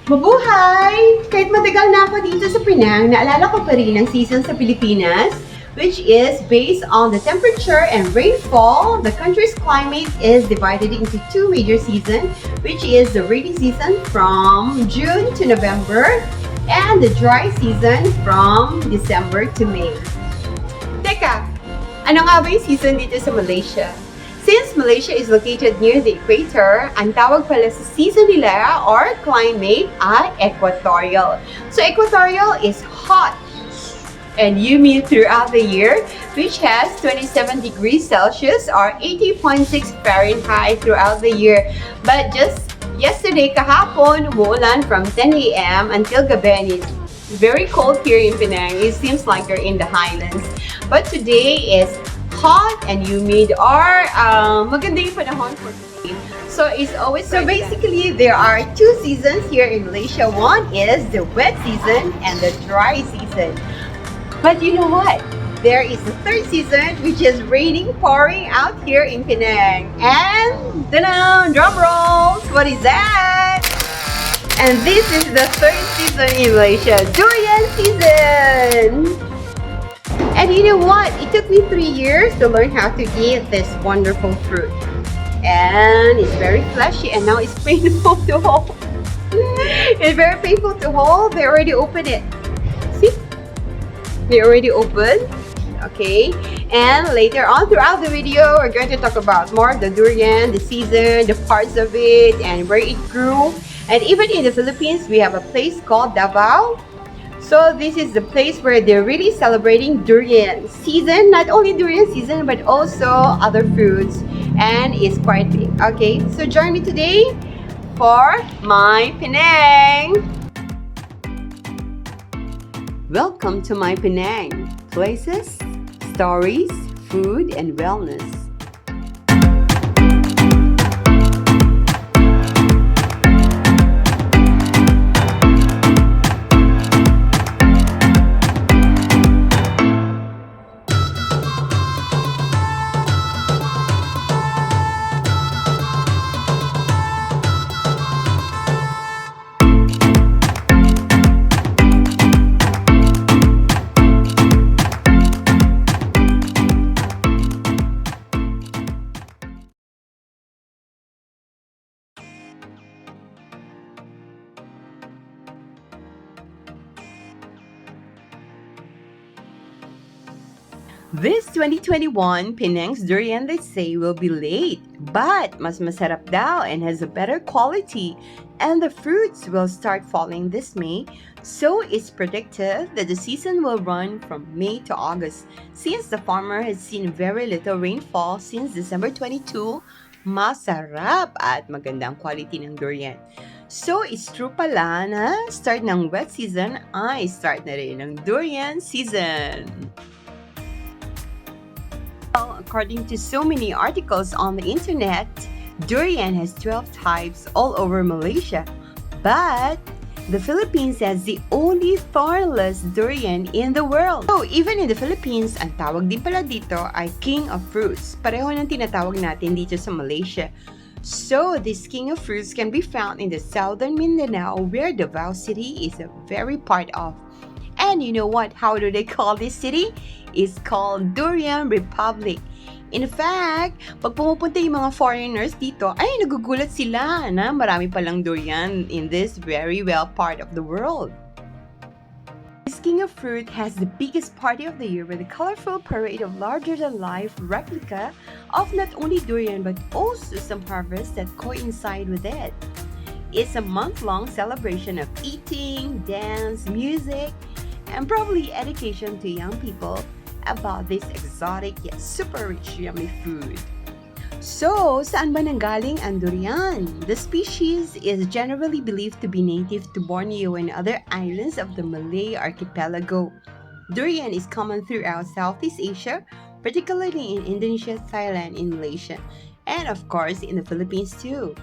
Mabuhay! Kahit matagal na ako dito sa Penang, naalala ko pa rin ang season sa Pilipinas, which is based on the temperature and rainfall. The country's climate is divided into two major seasons, which is the rainy season from June to November and the dry season from December to May. Teka, ano nga ba yung season dito sa Malaysia? Since Malaysia is located near the equator, ang tawag pala sa season nila or climate ay equatorial. So equatorial is hot and humid throughout the year, which has 27 degrees Celsius or 80.6 Fahrenheit throughout the year. But just yesterday, kahapon, umuulan from 10 a.m. until gabi, and it's very cold here in Penang. It seems like you're in the highlands. But today is hot and humid or maganda yung panahon for today. So it's always so basically there are two seasons here in Malaysia. One is the wet season and the dry season. But you know what? There is the third season, which is raining, pouring out here in Penang. And drum rolls. What is that? And this is the third season in Malaysia, durian season. And you know what? It took me 3 years to learn how to eat this wonderful fruit. And it's very fleshy and now it's painful to hold. It's very painful to hold. They already opened it. See? They already opened. Okay. And later on throughout the video, we're going to talk about more of the durian, the season, the parts of it, and where it grew. And even in the Philippines, we have a place called Davao. So this is the place where they're really celebrating durian season, not only durian season, but also other fruits. And it's quite big. Okay, so join me today for my Penang. Welcome to my Penang. Places, stories, food, and wellness. This 2021 Penang's durian, they say, will be late, but mas masarap daw and has a better quality. And the fruits will start falling this May, so it's predicted that the season will run from May to August. Since the farmer has seen very little rainfall since December 22, masarap at magandang quality ng durian. So, it's true pala na start ng wet season ay start na rin ng durian season. Well, according to so many articles on the internet, durian has 12 types all over Malaysia. But the Philippines has the only thornless durian in the world. So, even in the Philippines, ang tawag din pala dito ay king of fruits. Pareho ng tinatawag natin dito sa Malaysia. So, this king of fruits can be found in the southern Mindanao, where Davao City is a very part of. And you know what? How do they call this city? It's called Durian Republic. In fact, pag pumupunta yung mga foreigners dito, ay nagugulat sila na marami palang durian in this very well part of the world. This king of fruit has the biggest party of the year with a colorful parade of larger-than-life replica of not only durian but also some harvests that coincide with it. It's a month-long celebration of eating, dance, music, and probably education to young people about this exotic yet super rich yummy food. So, saan ba nanggaling ang durian? The species is generally believed to be native to Borneo and other islands of the Malay archipelago. Durian is common throughout Southeast Asia, particularly in Indonesia, Thailand, and Malaysia, and of course in the Philippines too.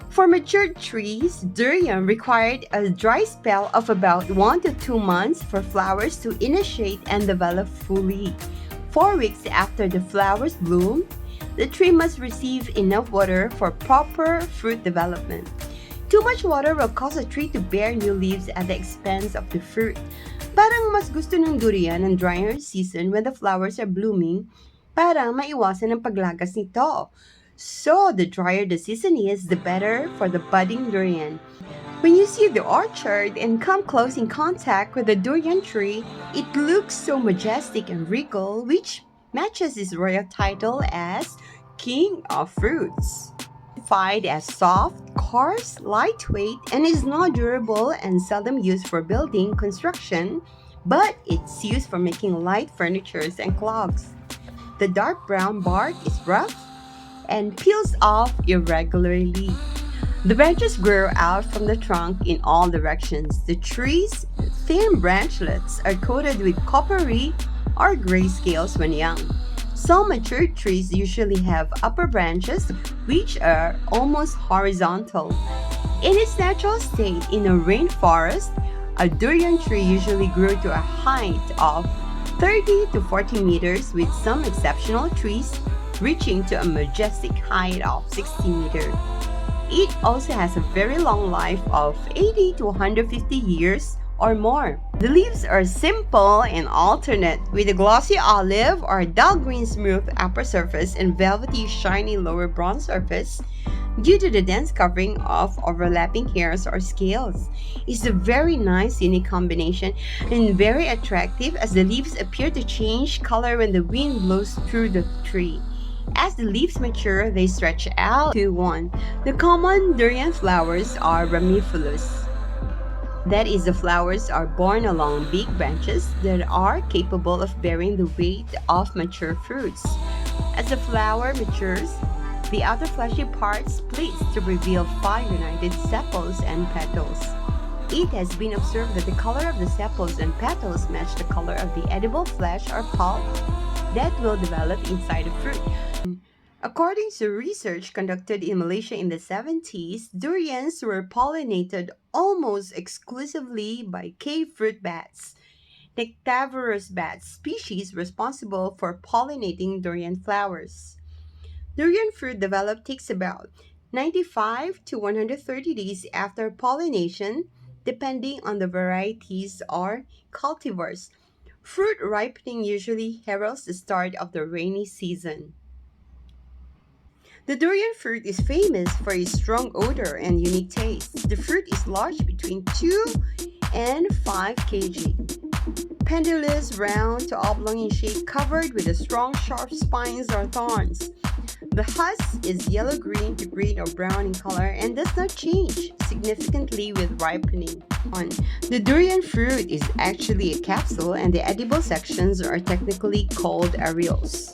For mature trees, durian required a dry spell of about 1 to 2 months for flowers to initiate and develop fully. 4 weeks after the flowers bloom, the tree must receive enough water for proper fruit development. Too much water will cause a tree to bear new leaves at the expense of the fruit. Parang mas gusto ng durian ng drier season when the flowers are blooming para maiwasan ang paglagas nito. So, the drier the season is, the better for the budding durian. When you see the orchard and come close in contact with the durian tree, it looks so majestic and regal, which matches his royal title as King of Fruits. Classified as soft, coarse, lightweight, and is not durable and seldom used for building construction, but it's used for making light furnitures and clogs. The dark brown bark is rough and peels off irregularly. The branches grow out from the trunk in all directions. The tree's thin branchlets are coated with coppery or gray scales when young. Some mature trees usually have upper branches which are almost horizontal. In its natural state in a rainforest, a durian tree usually grew to a height of 30 to 40 meters, with some exceptional trees reaching to a majestic height of 60 meters. It also has a very long life of 80 to 150 years or more. The leaves are simple and alternate, with a glossy olive or dull green smooth upper surface and velvety shiny lower brown surface due to the dense covering of overlapping hairs or scales. It's a very nice unique combination and very attractive, as the leaves appear to change color when the wind blows through the tree. As the leaves mature, they stretch out to one. The common durian flowers are ramifolous. That is, the flowers are borne along big branches that are capable of bearing the weight of mature fruits. As the flower matures, the outer fleshy part splits to reveal 5 united sepals and petals. It has been observed that the color of the sepals and petals match the color of the edible flesh or pulp that will develop inside the fruit. According to research conducted in Malaysia in the 70s, durians were pollinated almost exclusively by cave fruit bats, nectavorous bat species responsible for pollinating durian flowers. Durian fruit development takes about 95 to 130 days after pollination, depending on the varieties or cultivars. Fruit ripening usually heralds the start of the rainy season. The durian fruit is famous for its strong odor and unique taste. The fruit is large, between 2 and 5 kg. Pendulous, round to oblong in shape, covered with strong sharp spines or thorns. The husk is yellow-green to green or brown in color and does not change significantly with ripening. The durian fruit is actually a capsule, and the edible sections are technically called arils.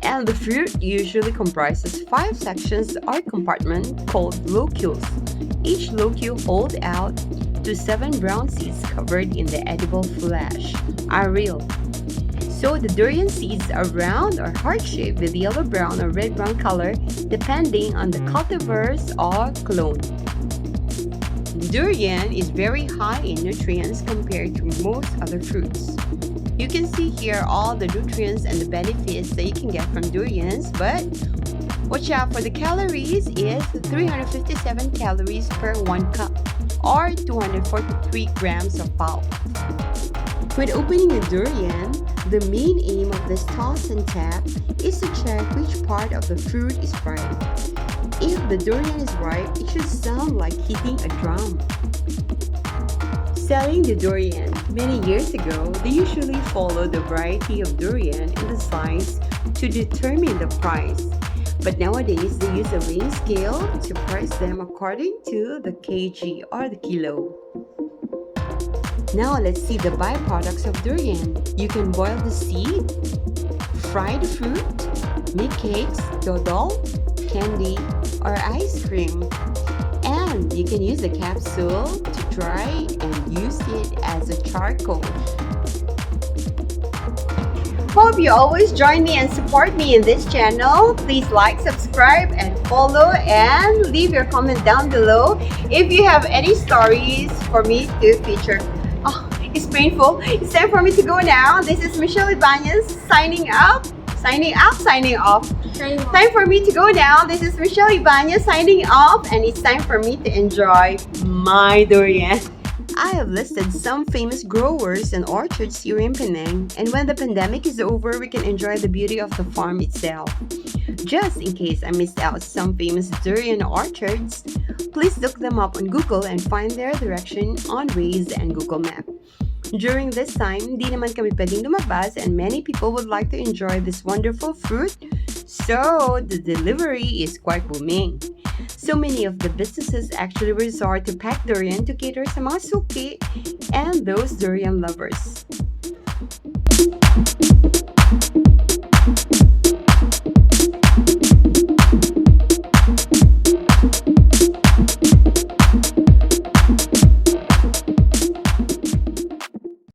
And the fruit usually comprises 5 sections or compartments called locules. Each locule holds out to 7 brown seeds covered in the edible flesh, aril. So the durian seeds are round or heart-shaped with yellow-brown or red-brown color depending on the cultivars or clone. Durian is very high in nutrients compared to most other fruits. You can see here all the nutrients and the benefits that you can get from durians, but watch out for the calories. Is 357 calories per 1 cup or 243 grams of pulp. When opening a durian, the main aim of this toss and tap is to check which part of the fruit is ripe. If the durian is ripe, it should sound like hitting a drum. Selling the durian. Many years ago, they usually followed the variety of durian and the size to determine the price. But nowadays, they use a weighing scale to price them according to the kg or the kilo. Now let's see the byproducts of durian. You can boil the seed, fry the fruit, make cakes, dodol, candy, or ice cream. And you can use the capsule to dry and use it as a charcoal. Hope you always join me and support me in this channel. Please like, subscribe, and follow, and leave your comment down below if you have any stories for me to feature. Oh, it's painful. It's time for me to go now. This is Michelle Ibanez signing up. Signing up, signing off. Signing off. Time for me to go now. This is Michelle Ibanez signing off, and it's time for me to enjoy my durian. I have listed some famous growers and orchards here in Penang, and when the pandemic is over, we can enjoy the beauty of the farm itself. Just in case I missed out some famous durian orchards, please look them up on Google and find their direction on Waze and Google Map. During this time, di naman kami pwedeng lumabas and many people would like to enjoy this wonderful fruit, so the delivery is quite booming. So many of the businesses actually resort to pack durian to cater sa mga suki and those durian lovers.